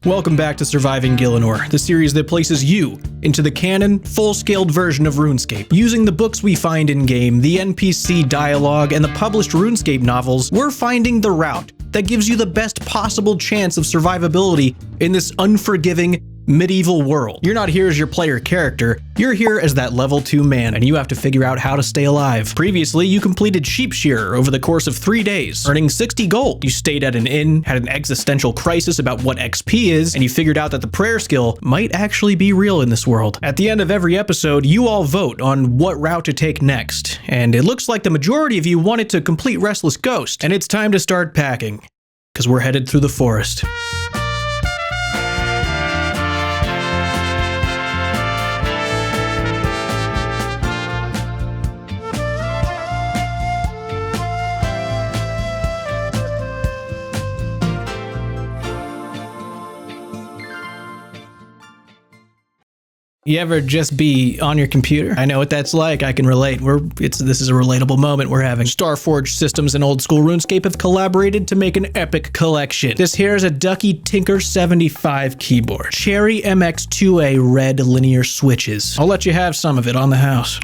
Welcome back to Surviving Gielinor, the series that places you into the canon, full-scaled version of RuneScape. Using the books we find in-game, the NPC dialogue, and the published RuneScape novels, we're finding the route that gives you the best possible chance of survivability in this unforgiving medieval world. You're not here as your player character, you're here as that level 2 man, and you have to figure out how to stay alive. Previously, you completed Sheep Shearer over the course of 3 days, earning 60 gold. You stayed at an inn, had an existential crisis about what XP is, and you figured out that the prayer skill might actually be real in this world. At the end of every episode, you all vote on what route to take next, and it looks like the majority of you wanted to complete Restless Ghost, and it's time to start packing, because we're headed through the forest. You ever just be on your computer? I know what that's like. I can relate. This is a relatable moment we're having. Starforge Systems and Oldschool Runescape have collaborated to make an epic collection. This here is a Ducky Tinker 75 keyboard. Cherry MX2A red linear switches. I'll let you have some of it on the house.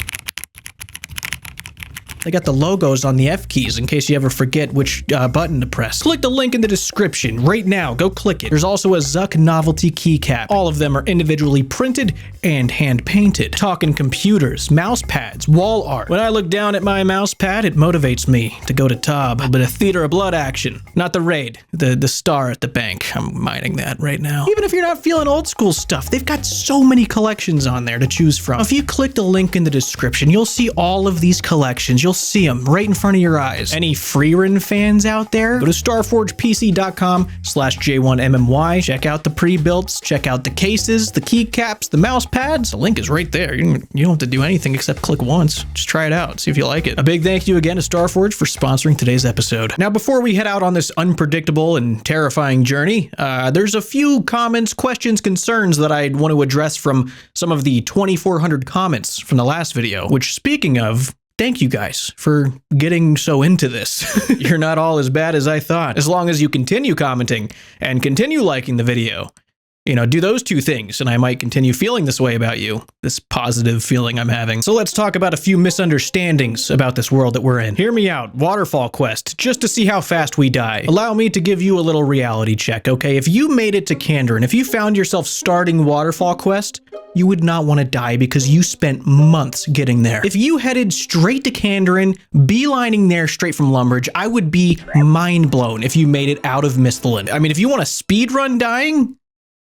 They got the logos on the F keys in case you ever forget which button to press. Click the link in the description right now. Go click it. There's also a Zuck novelty keycap. All of them are individually printed and hand painted. Talking computers, mouse pads, wall art. When I look down at my mouse pad, it motivates me to go to Tob. A bit of Theater of Blood action. Not the raid, the star at the bank. I'm mining that right now. Even if you're not feeling old school stuff, they've got so many collections on there to choose from. If you click the link in the description, you'll see all of these collections. You'll see them right in front of your eyes. Any Freerun fans out there? Go to starforgepc.com/J1MMY. Check out the pre-builts, check out the cases, the keycaps, the mouse pads. The link is right there. You don't have to do anything except click once. Just try it out, see if you like it. A big thank you again to Starforge for sponsoring today's episode. Now, before we head out on this unpredictable and terrifying journey, there's a few comments, questions, concerns that I'd want to address from some of the 2,400 comments from the last video, which, speaking of, thank you guys for getting so into this. You're not all as bad as I thought. As long as you continue commenting and continue liking the video, do those two things, and I might continue feeling this way about you, this positive feeling I'm having. So let's talk about a few misunderstandings about this world that we're in. Hear me out. Waterfall quest, just to see how fast we die. Allow me to give you a little reality check, okay? If you made it to Kandarin, if you found yourself starting Waterfall quest, you would not want to die because you spent months getting there. If you headed straight to Kandarin, beelining there straight from Lumbridge, I would be mind blown if you made it out of Misthalin. I mean, if you want to speedrun dying,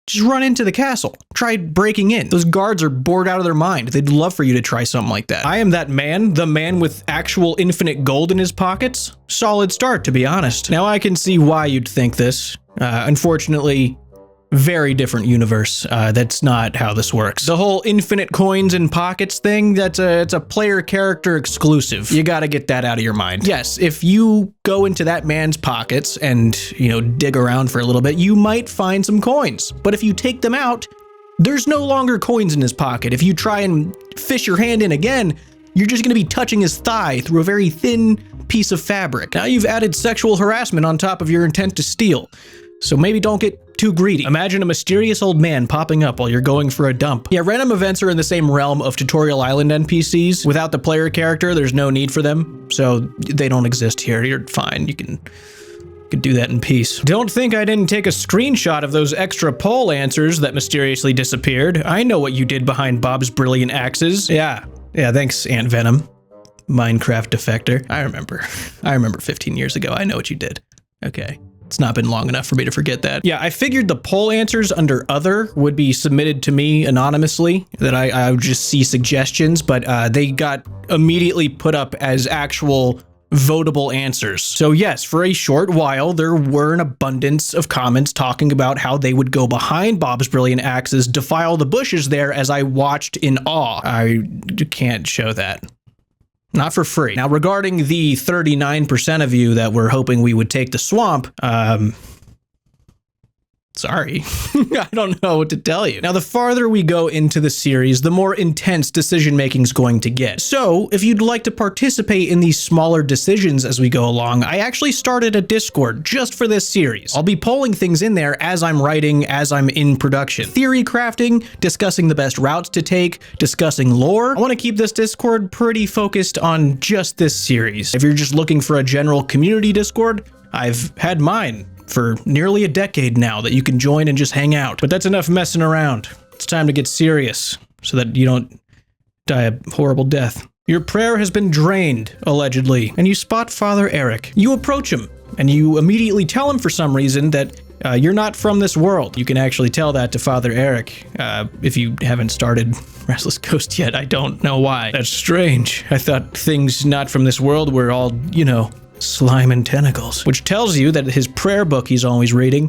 just run into the castle. Try breaking in. Those guards are bored out of their mind. They'd love for you to try something like that. I am that man, the man with actual infinite gold in his pockets. Solid start, to be honest. Now, I can see why you'd think this. Unfortunately, very different universe. That's not how this works. The whole infinite coins in pockets thing, it's a player character exclusive. You gotta get that out of your mind. Yes, if you go into that man's pockets and, dig around for a little bit, you might find some coins. But if you take them out, there's no longer coins in his pocket. If you try and fish your hand in again, you're just gonna be touching his thigh through a very thin piece of fabric. Now you've added sexual harassment on top of your intent to steal. So maybe don't get too greedy. Imagine a mysterious old man popping up while you're going for a dump. Yeah, random events are in the same realm of Tutorial Island NPCs. Without the player character, there's no need for them, so they don't exist here. You're fine. You can do that in peace. Don't think I didn't take a screenshot of those extra poll answers that mysteriously disappeared. I know what you did behind Bob's brilliant axes. Yeah, thanks, Ant Venom. Minecraft defector. I remember 15 years ago. I know what you did. Okay. It's not been long enough for me to forget that. Yeah, I figured the poll answers under other would be submitted to me anonymously, that I would just see suggestions, but they got immediately put up as actual votable answers. So yes, for a short while, there were an abundance of comments talking about how they would go behind Bob's brilliant axes, defile the bushes there as I watched in awe. I can't show that. Not for free. Now, regarding the 39% of you that were hoping we would take the swamp, Sorry, I don't know what to tell you. Now, the farther we go into the series, the more intense decision-making is going to get. So, if you'd like to participate in these smaller decisions as we go along, I actually started a Discord just for this series. I'll be polling things in there as I'm writing, as I'm in production. Theory crafting, discussing the best routes to take, discussing lore. I want to keep this Discord pretty focused on just this series. If you're just looking for a general community Discord, I've had mine for nearly a decade now that you can join and just hang out. But that's enough messing around. It's time to get serious so that you don't die a horrible death. Your prayer has been drained, allegedly, and you spot Father Eric. You approach him, and you immediately tell him for some reason that you're not from this world. You can actually tell that to Father Eric if you haven't started Restless Ghost yet. I don't know why. That's strange. I thought things not from this world were all, you know, slime and tentacles, which tells you that his prayer book he's always reading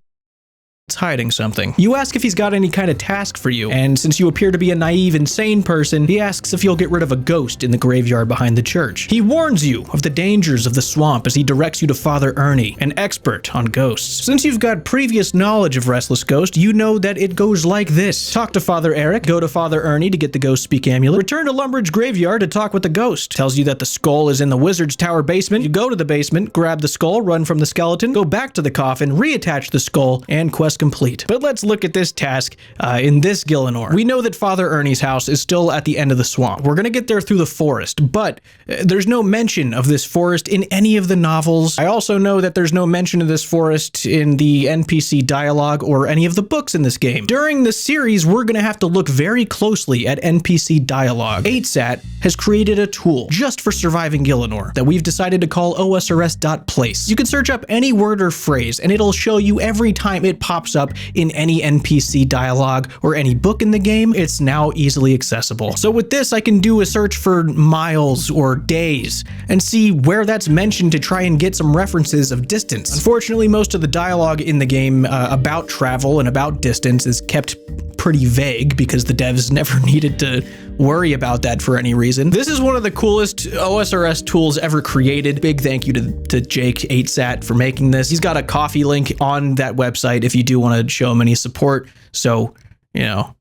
is hiding something. You ask if he's got any kind of task for you, and since you appear to be a naive, insane person, he asks if you'll get rid of a ghost in the graveyard behind the church. He warns you of the dangers of the swamp as he directs you to Father Urhney, an expert on ghosts. Since you've got previous knowledge of Restless Ghost, you know that it goes like this. Talk to Father Eric, go to Father Urhney to get the Ghost Speak Amulet, return to Lumbridge Graveyard to talk with the ghost. Tells you that the skull is in the Wizard's Tower basement. You go to the basement, grab the skull, run from the skeleton, go back to the coffin, reattach the skull, and quest complete. But let's look at this task in this Gielinor. We know that Father Urhney's house is still at the end of the swamp. We're gonna get there through the forest, but there's no mention of this forest in any of the novels. I also know that there's no mention of this forest in the NPC dialogue or any of the books in this game. During the series, we're gonna have to look very closely at NPC dialogue. 8sat has created a tool just for surviving Gielinor that we've decided to call osrs.place. You can search up any word or phrase, and it'll show you every time it pops up in any NPC dialogue or any book in the game. It's now easily accessible. So with this, I can do a search for miles or days and see where that's mentioned to try and get some references of distance. Unfortunately, most of the dialogue in the game about travel and about distance is kept pretty vague because the devs never needed to worry about that for any reason. This is one of the coolest OSRS tools ever created. Big thank you to Jake 8sat for making this. He's got a coffee link on that website if you do want to show him any support. So, you know,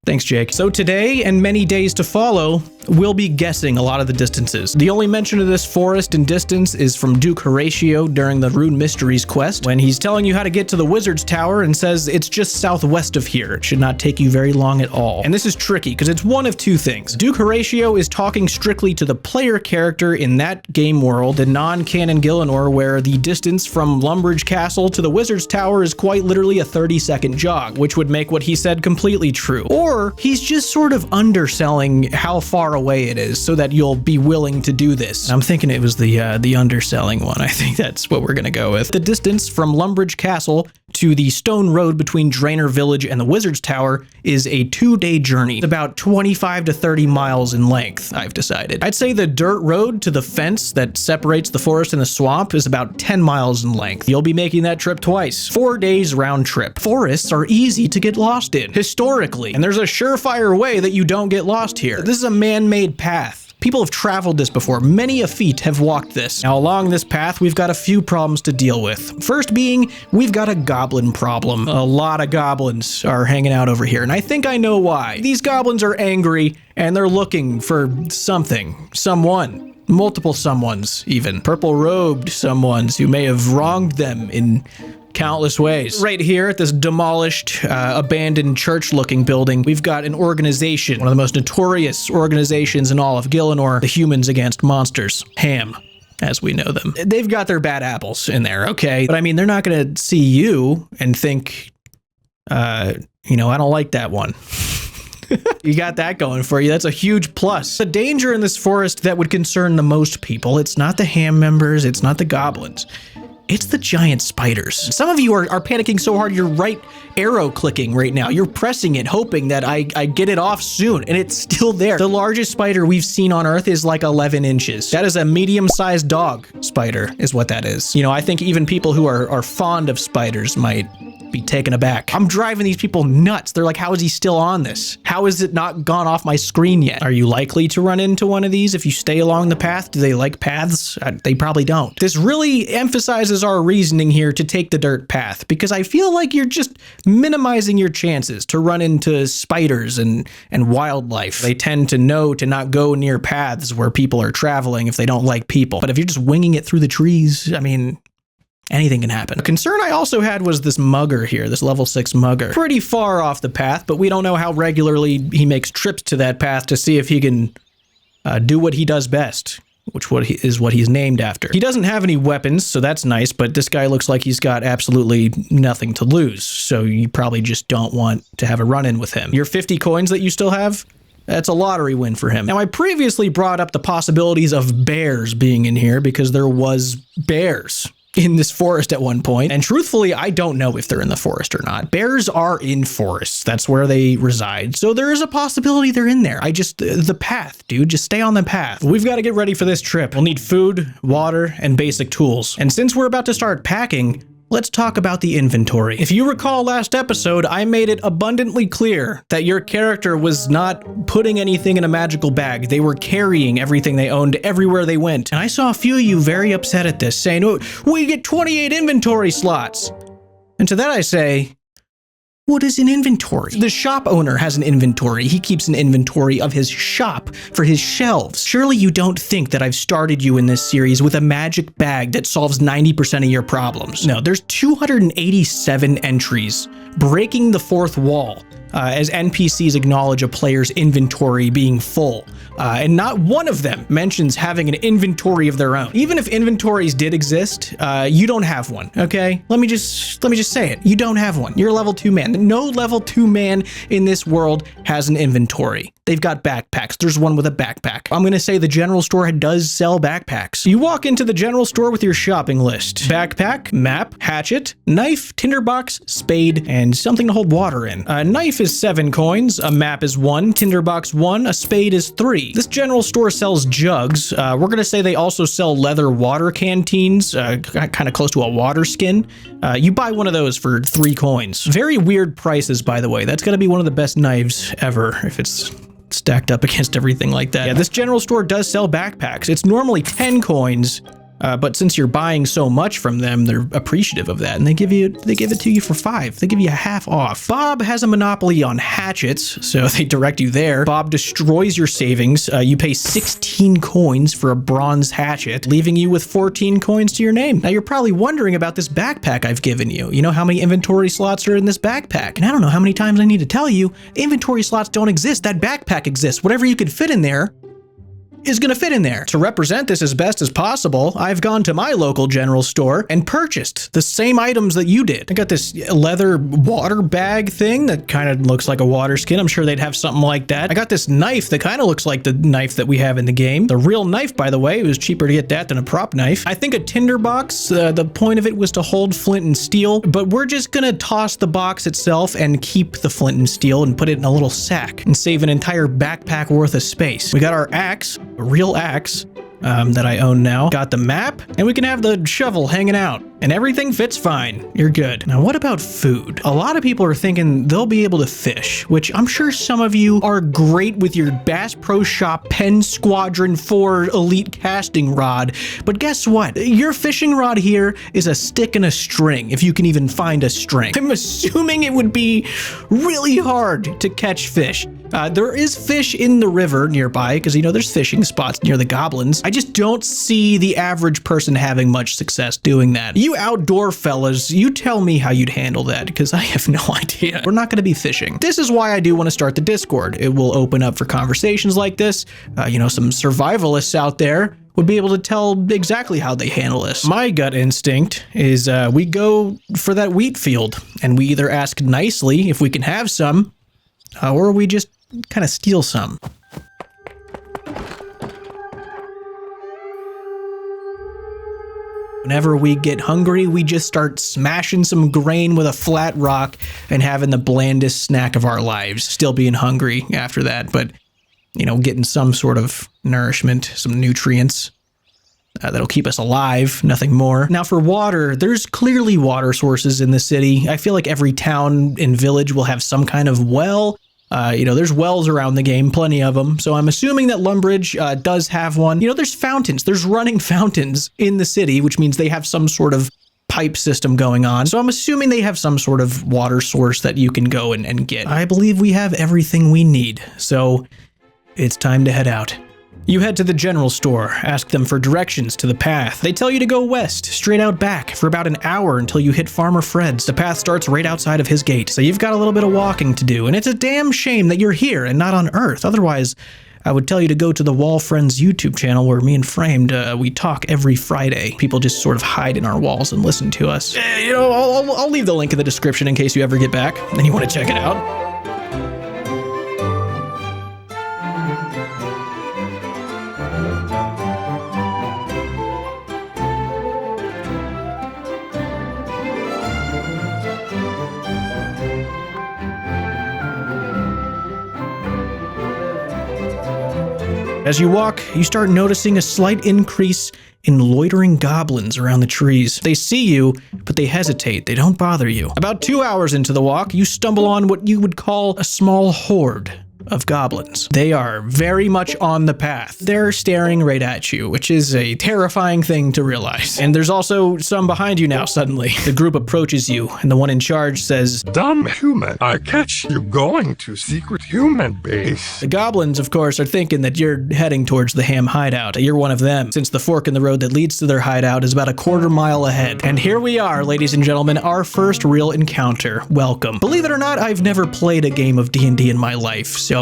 thanks, Jake. So today and many days to follow, we'll be guessing a lot of the distances. The only mention of this forest and distance is from Duke Horatio during the Rune Mysteries quest, when he's telling you how to get to the Wizard's Tower and says it's just southwest of here. It should not take you very long at all. And this is tricky because it's one of two things. Duke Horatio is talking strictly to the player character in that game world, the non-canon Gielinor, where the distance from Lumbridge Castle to the Wizard's Tower is quite literally a 30-second jog, which would make what he said completely true. Or he's just sort of underselling how far away it is so that you'll be willing to do this. I'm thinking it was the underselling one. I think that's what we're gonna go with. The distance from Lumbridge Castle to the stone road between Draenor Village and the Wizard's Tower is a 2-day journey. It's about 25 to 30 miles in length, I've decided. I'd say the dirt road to the fence that separates the forest and the swamp is about 10 miles in length. You'll be making that trip twice. 4 days round trip. Forests are easy to get lost in, historically, and there's a surefire way that you don't get lost here. This is a man-made path. People have traveled this before. Many a feet have walked this. Now, along this path, we've got a few problems to deal with. First being, we've got a goblin problem. A lot of goblins are hanging out over here, and I think I know why. These goblins are angry, and they're looking for something, someone. Multiple someones, even. Purple-robed someones who may have wronged them in countless ways. Right here at this demolished, abandoned church-looking building, we've got an organization, one of the most notorious organizations in all of Gielinor, the Humans Against Monsters, HAM, as we know them. They've got their bad apples in there, okay? But I mean, they're not gonna see you and think, you know, I don't like that one. You got that going for you. That's a huge plus. The danger in this forest that would concern the most people, it's not the HAM members, it's not the goblins. It's the giant spiders. Some of you are panicking so hard you're right arrow clicking right now. You're pressing it, hoping that I get it off soon, and it's still there. The largest spider we've seen on Earth is like 11 inches. That is a medium-sized dog spider, is what that is. You know, I think even people who are fond of spiders might be taken aback. I'm driving these people nuts. They're like, how is he still on this? How is it not gone off my screen yet? Are you likely to run into one of these if you stay along the path? Do they like paths? They probably don't. This really emphasizes our reasoning here to take the dirt path, because I feel like you're just minimizing your chances to run into spiders and wildlife. They tend to know to not go near paths where people are traveling if they don't like people. But if you're just winging it through the trees, I mean, anything can happen. A concern I also had was this mugger here, this level 6 mugger. Pretty far off the path, but we don't know how regularly he makes trips to that path to see if he can do what he does best, which is what he's named after. He doesn't have any weapons, so that's nice, but this guy looks like he's got absolutely nothing to lose, so you probably just don't want to have a run-in with him. Your 50 coins that you still have? That's a lottery win for him. Now, I previously brought up the possibilities of bears being in here because there was bears in this forest at one point, and truthfully, I don't know if they're in the forest or not. Bears are in forests. That's where they reside. So there is a possibility they're in there. The path, dude, just stay on the path. We've got to get ready for this trip. We'll need food, water, and basic tools. And since we're about to start packing, let's talk about the inventory. If you recall last episode, I made it abundantly clear that your character was not putting anything in a magical bag. They were carrying everything they owned everywhere they went. And I saw a few of you very upset at this, saying, oh, we get 28 inventory slots. And to that I say, what is an inventory? The shop owner has an inventory. He keeps an inventory of his shop for his shelves. Surely you don't think that I've started you in this series with a magic bag that solves 90% of your problems. No, there's 287 entries breaking the fourth wall as NPCs acknowledge a player's inventory being full. And not one of them mentions having an inventory of their own. Even if inventories did exist, you don't have one, okay? Let me just say it. You don't have one. You're a level 2 man. No level 2 man in this world has an inventory. They've got backpacks. There's one with a backpack. I'm gonna say the general store does sell backpacks. You walk into the general store with your shopping list. Backpack, map, hatchet, knife, tinderbox, spade, and something to hold water in. A knife is 7 coins, a map is 1, tinderbox 1, a spade is 3. This general store sells jugs. We're gonna say they also sell leather water canteens, kind of close to a water skin. You buy one of those for 3 coins. Very weird prices, by the way. That's gonna be one of the best knives ever if it's stacked up against everything like that. Yeah, this general store does sell backpacks. It's normally 10 coins, but since you're buying so much from them, they're appreciative of that, and they give it to you for 5. They give you a half off. Bob has a monopoly on hatchets, so they direct you there. Bob destroys your savings. You pay 16 coins for a bronze hatchet, leaving you with 14 coins to your name. Now, you're probably wondering about this backpack I've given you. You know how many inventory slots are in this backpack? And I don't know how many times I need to tell you, inventory slots don't exist. That backpack exists. Whatever you could fit in there is gonna fit in there. To represent this as best as possible, I've gone to my local general store and purchased the same items that you did. I got this leather water bag thing that kind of looks like a water skin. I'm sure they'd have something like that. I got this knife that kind of looks like the knife that we have in the game. The real knife, by the way, it was cheaper to get that than a prop knife. I think a tinderbox, the point of it was to hold flint and steel, but we're just gonna toss the box itself and keep the flint and steel and put it in a little sack and save an entire backpack worth of space. We got our axe, a real axe that I own now. Got the map, and we can have the shovel hanging out, and everything fits fine. You're good. Now, what about food? A lot of people are thinking they'll be able to fish, which I'm sure some of you are great with your Bass Pro Shop Pen Squadron 4 Elite casting rod, but guess what? Your fishing rod here is a stick and a string, if you can even find a string. I'm assuming it would be really hard to catch fish. There is fish in the river nearby, because, you know, there's fishing spots near the goblins. I just don't see the average person having much success doing that. You outdoor fellas, you tell me how you'd handle that, because I have no idea. We're not going to be fishing. This is why I do want to start the Discord. It will open up for conversations like this. You know, some survivalists out there would be able to tell exactly how they handle this. My gut instinct is we go for that wheat field, and we either ask nicely if we can have some, or we just kind of steal some. Whenever we get hungry, we just start smashing some grain with a flat rock and having the blandest snack of our lives. Still being hungry after that, but, you know, getting some sort of nourishment, some nutrients. that'll keep us alive, nothing more. Now for water, there's clearly water sources in the city. I feel like every town and village will have some kind of well. There's wells around the game, plenty of them. So I'm assuming that Lumbridge does have one. There's fountains. There's running fountains in the city, which means they have some sort of pipe system going on. So I'm assuming they have some sort of water source that you can go and get. I believe we have everything we need. So it's time to head out. You head to the general store, ask them for directions to the path. They tell you to go west, straight out back, for about an hour until you hit Farmer Fred's. The path starts right outside of his gate, so you've got a little bit of walking to do, and it's a damn shame that you're here and not on Earth. Otherwise, I would tell you to go to the Wall Friends YouTube channel where me and Framed, we talk every Friday. People just sort of hide in our walls and listen to us. I'll leave the link in the description in case you ever get back and you want to check it out. As you walk, you start noticing a slight increase in loitering goblins around the trees. They see you, but they hesitate. They don't bother you. About 2 hours into the walk, you stumble on what you would call a small horde of goblins. They are very much on the path. They're staring right at you, which is a terrifying thing to realize. And there's also some behind you now suddenly. The group approaches you, and the one in charge says, "Dumb human, I catch you going to secret human base." The goblins, of course, are thinking that you're heading towards the Ham hideout. You're one of them, since the fork in the road that leads to their hideout is about a quarter mile ahead. And here we are, ladies and gentlemen, our first real encounter. Welcome. Believe it or not, I've never played a game of D&D in my life, so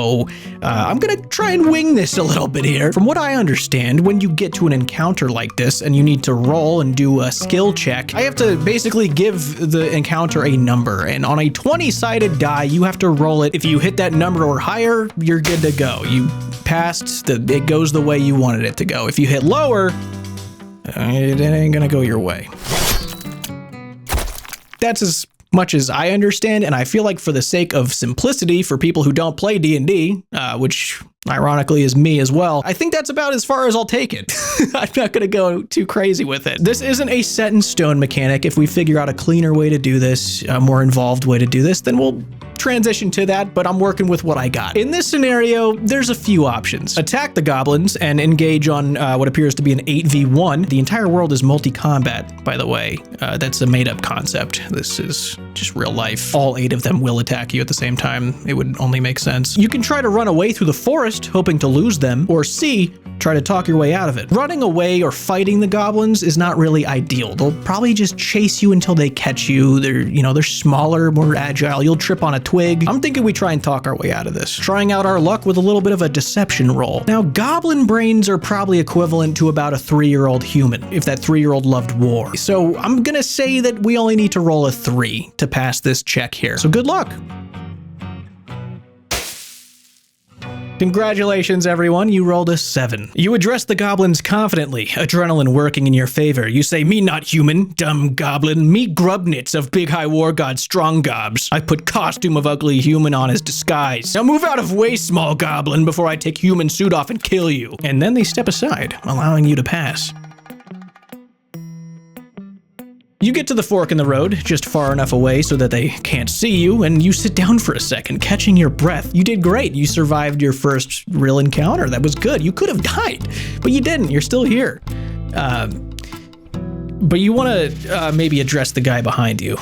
I'm gonna try and wing this a little bit here. From what I understand, when you get to an encounter like this and you need to roll and do a skill check, I have to basically give the encounter a number, and on a 20-sided die, you have to roll it. If you hit that number or higher, you're good to go. You passed, it goes the way you wanted it to go. If you hit lower, it ain't gonna go your way. That's as much as I understand, and I feel like for the sake of simplicity for people who don't play D&D, which ironically is me as well, I think that's about as far as I'll take it. I'm not going to go too crazy with it. This isn't a set in stone mechanic. If we figure out a cleaner way to do this, a more involved way to do this, then we'll transition to that, but I'm working with what I got. In this scenario, there's a few options. Attack the goblins and engage on what appears to be an 8v1. The entire world is multi-combat, by the way. That's a made-up concept. This is just real life. All 8 of them will attack you at the same time. It would only make sense. You can try to run away through the forest, hoping to lose them, or C, try to talk your way out of it. Running away or fighting the goblins is not really ideal. They'll probably just chase you until they catch you. They're smaller, more agile. You'll trip on a twig. I'm thinking we try and talk our way out of this, trying out our luck with a little bit of a deception roll. Now, goblin brains are probably equivalent to about a 3-year-old human, if that 3-year-old loved war. So I'm gonna say that we only need to roll a 3 to pass this check here. So good luck. Congratulations, everyone. You rolled a 7. You address the goblins confidently, adrenaline working in your favor. You say, "Me not human, dumb goblin. Me grubnits of big high war god strong gobs. I put costume of ugly human on as disguise. Now move out of way, small goblin, before I take human suit off and kill you." And then they step aside, allowing you to pass. You get to the fork in the road, just far enough away so that they can't see you, and you sit down for a second, catching your breath. You did great. You survived your first real encounter. That was good. You could have died, but you didn't. You're still here. But you want to maybe address the guy behind you.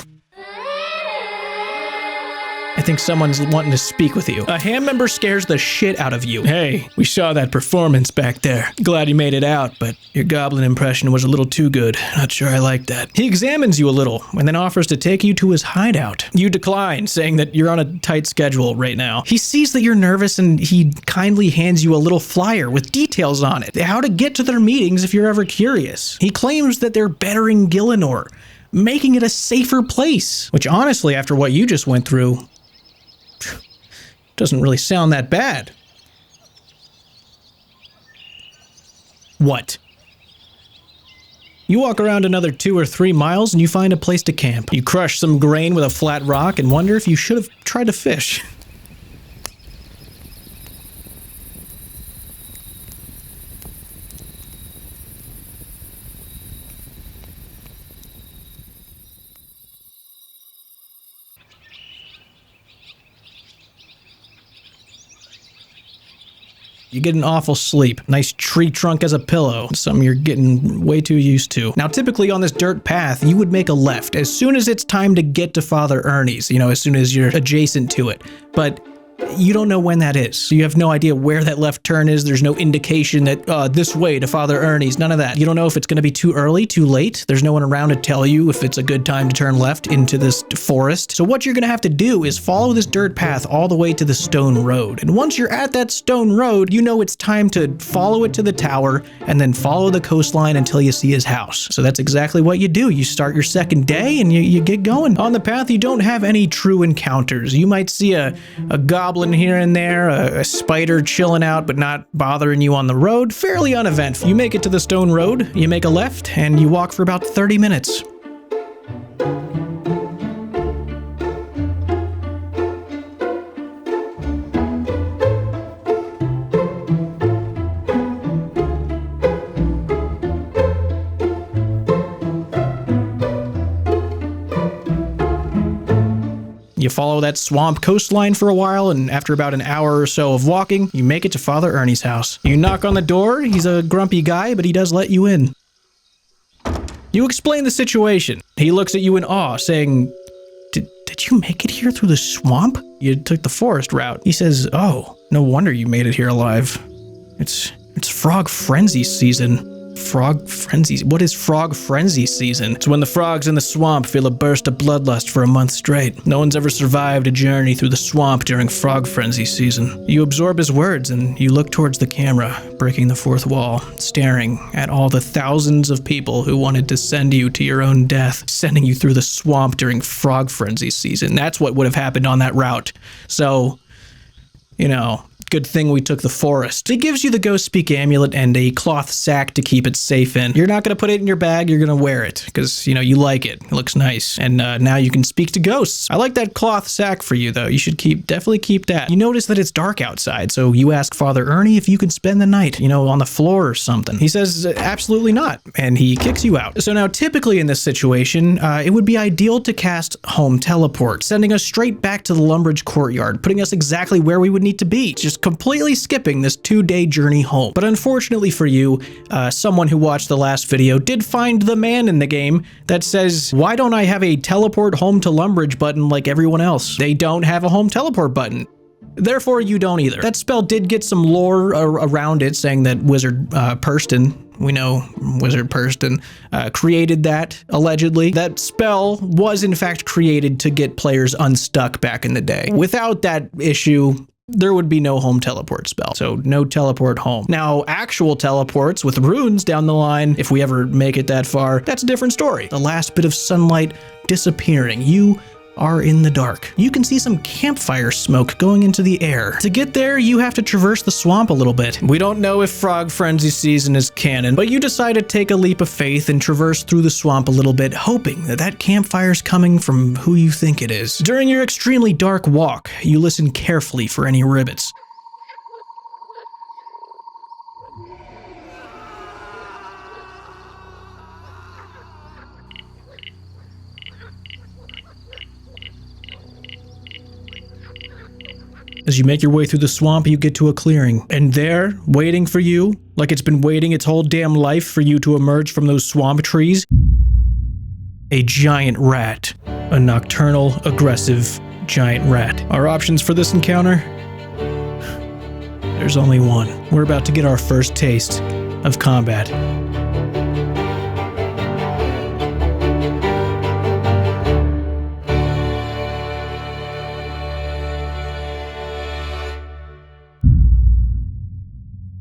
I think someone's wanting to speak with you. A ham member scares the shit out of you. "Hey, we saw that performance back there. Glad you made it out, but your goblin impression was a little too good. Not sure I like that." He examines you a little and then offers to take you to his hideout. You decline, saying that you're on a tight schedule right now. He sees that you're nervous and he kindly hands you a little flyer with details on it. How to get to their meetings if you're ever curious. He claims that they're bettering Gillinor, making it a safer place, which honestly, after what you just went through, doesn't really sound that bad. What? You walk around another 2 or 3 miles and you find a place to camp. You crush some grain with a flat rock and wonder if you should have tried to fish. You get an awful sleep. Nice tree trunk as a pillow. Something you're getting way too used to. Now, typically on this dirt path, you would make a left as soon as it's time to get to Father Urhney's, as soon as you're adjacent to it. But you don't know when that is. So you have no idea where that left turn is. There's no indication that this way to Father Urhney's, none of that. You don't know if it's going to be too early, too late. There's no one around to tell you if it's a good time to turn left into this forest. So what you're going to have to do is follow this dirt path all the way to the stone road. And once you're at that stone road, you know it's time to follow it to the tower and then follow the coastline until you see his house. So that's exactly what you do. You start your second day and you get going. On the path, you don't have any true encounters. You might see a goblin here and there, a spider chilling out but not bothering you on the road. Fairly uneventful. You make it to the stone road, you make a left, and you walk for about 30 minutes. You follow that swamp coastline for a while, and after about an hour or so of walking, you make it to Father Urhney's house. You knock on the door. He's a grumpy guy, but he does let you in. You explain the situation. He looks at you in awe, saying, Did you make it here through the swamp? You took the forest route. He says, oh, no wonder you made it here alive. It's frog frenzy season. Frog frenzy? What is frog frenzy season? It's when the frogs in the swamp feel a burst of bloodlust for a month straight. No one's ever survived a journey through the swamp during frog frenzy season. You absorb his words and you look towards the camera, breaking the fourth wall, staring at all the thousands of people who wanted to send you to your own death, sending you through the swamp during frog frenzy season. That's what would have happened on that route. So, good thing we took the forest. It gives you the Ghost Speak Amulet and a cloth sack to keep it safe in. You're not going to put it in your bag, you're going to wear it, because, you like it. It looks nice. And now you can speak to ghosts. I like that cloth sack for you, though. You should definitely keep that. You notice that it's dark outside, so you ask Father Urhney if you can spend the night, on the floor or something. He says, absolutely not, and he kicks you out. So now, typically in this situation, it would be ideal to cast Home Teleport, sending us straight back to the Lumbridge courtyard, putting us exactly where we would need to be. Just completely skipping this 2-day journey home. But unfortunately for you, someone who watched the last video did find the man in the game that says, why don't I have a teleport home to Lumbridge button like everyone else? They don't have a home teleport button. Therefore, you don't either. That spell did get some lore around it, saying that Wizard Purston, we know Wizard Purston, created that, allegedly. That spell was in fact created to get players unstuck back in the day. Without that issue, there would be no home teleport spell. So no teleport home. Now, actual teleports with runes down the line, if we ever make it that far, that's a different story. The last bit of sunlight disappearing. You are in the dark. You can see some campfire smoke going into the air. To get there, you have to traverse the swamp a little bit. We don't know if Frog Frenzy season is canon, but you decide to take a leap of faith and traverse through the swamp a little bit, hoping that campfire's coming from who you think it is. During your extremely dark walk, you listen carefully for any rivets. As you make your way through the swamp, you get to a clearing. And there, waiting for you, like it's been waiting its whole damn life for you to emerge from those swamp trees, a giant rat. A nocturnal, aggressive, giant rat. Our options for this encounter? There's only one. We're about to get our first taste of combat.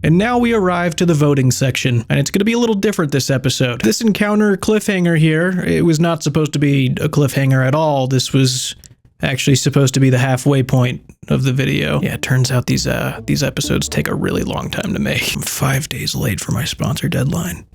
And now we arrive to the voting section, and it's going to be a little different this episode. This encounter cliffhanger here, it was not supposed to be a cliffhanger at all. This was actually supposed to be the halfway point of the video. Yeah, it turns out these episodes take a really long time to make. I'm 5 days late for my sponsor deadline.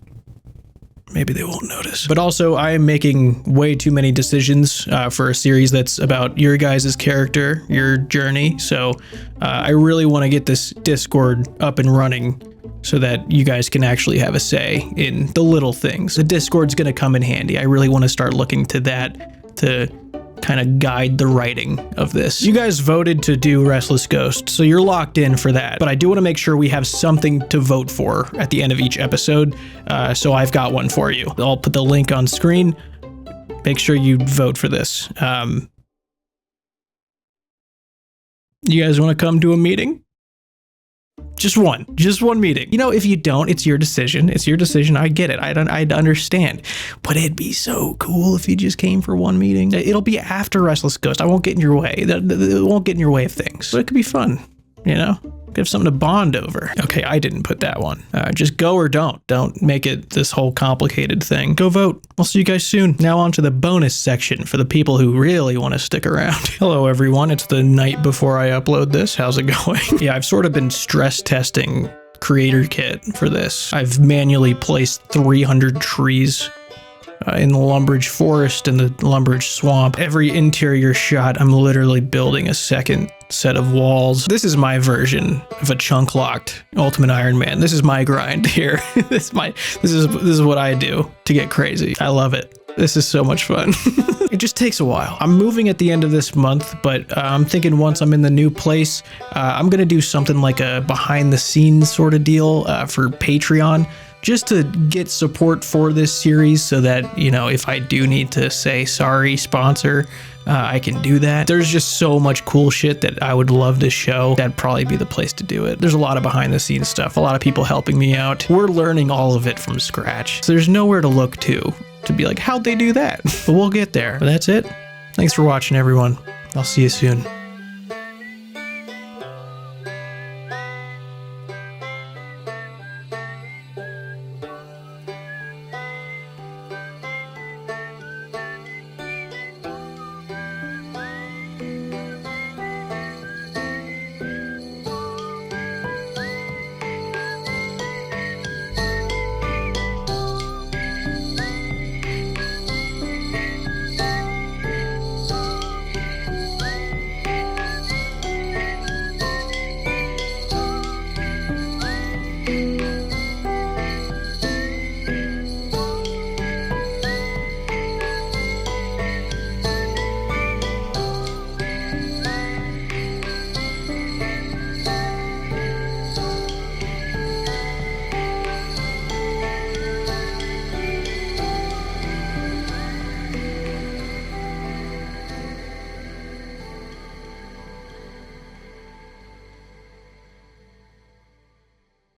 Maybe they won't notice. But also, I am making way too many decisions for a series that's about your guys' character, your journey. So I really want to get this Discord up and running so that you guys can actually have a say in the little things. The Discord's going to come in handy. I really want to start looking to that to kind of guide the writing of this. You guys voted to do Restless Ghost, so you're locked in for that. But I do want to make sure we have something to vote for at the end of each episode, so I've got one for you. I'll put the link on screen. Make sure you vote for this. You guys want to come to a meeting? Just one meeting. You know, if you don't, it's your decision. It's your decision. I get it. I'd understand. But it'd be so cool if you just came for one meeting. It'll be after Restless Ghost. I won't get in your way. It won't get in your way of things. But it could be fun, you know? We have something to bond over. Okay, I didn't put that one. Just go or don't. Don't make it this whole complicated thing. Go vote. I'll see you guys soon. Now on to the bonus section for the people who really want to stick around. Hello, everyone. It's the night before I upload this. How's it going? Yeah, I've sort of been stress testing Creator Kit for this. I've manually placed 300 trees in the Lumbridge Forest and the Lumbridge Swamp. Every interior shot, I'm literally building a second set of walls. This is my version of a chunk locked Ultimate Iron Man. This is my grind here. This is what I do to get crazy. I love it. This is so much fun. It just takes a while. I'm moving at the end of this month, but I'm thinking once I'm in the new place, I'm gonna do something like a behind the scenes sort of deal for Patreon, just to get support for this series so that, you know, if I do need to say sorry, sponsor, I can do that. There's just so much cool shit that I would love to show. That'd probably be the place to do it. There's a lot of behind the scenes stuff, a lot of people helping me out. We're learning all of it from scratch. So there's nowhere to look to be like, how'd they do that? But we'll get there. But that's it. Thanks for watching, everyone. I'll see you soon.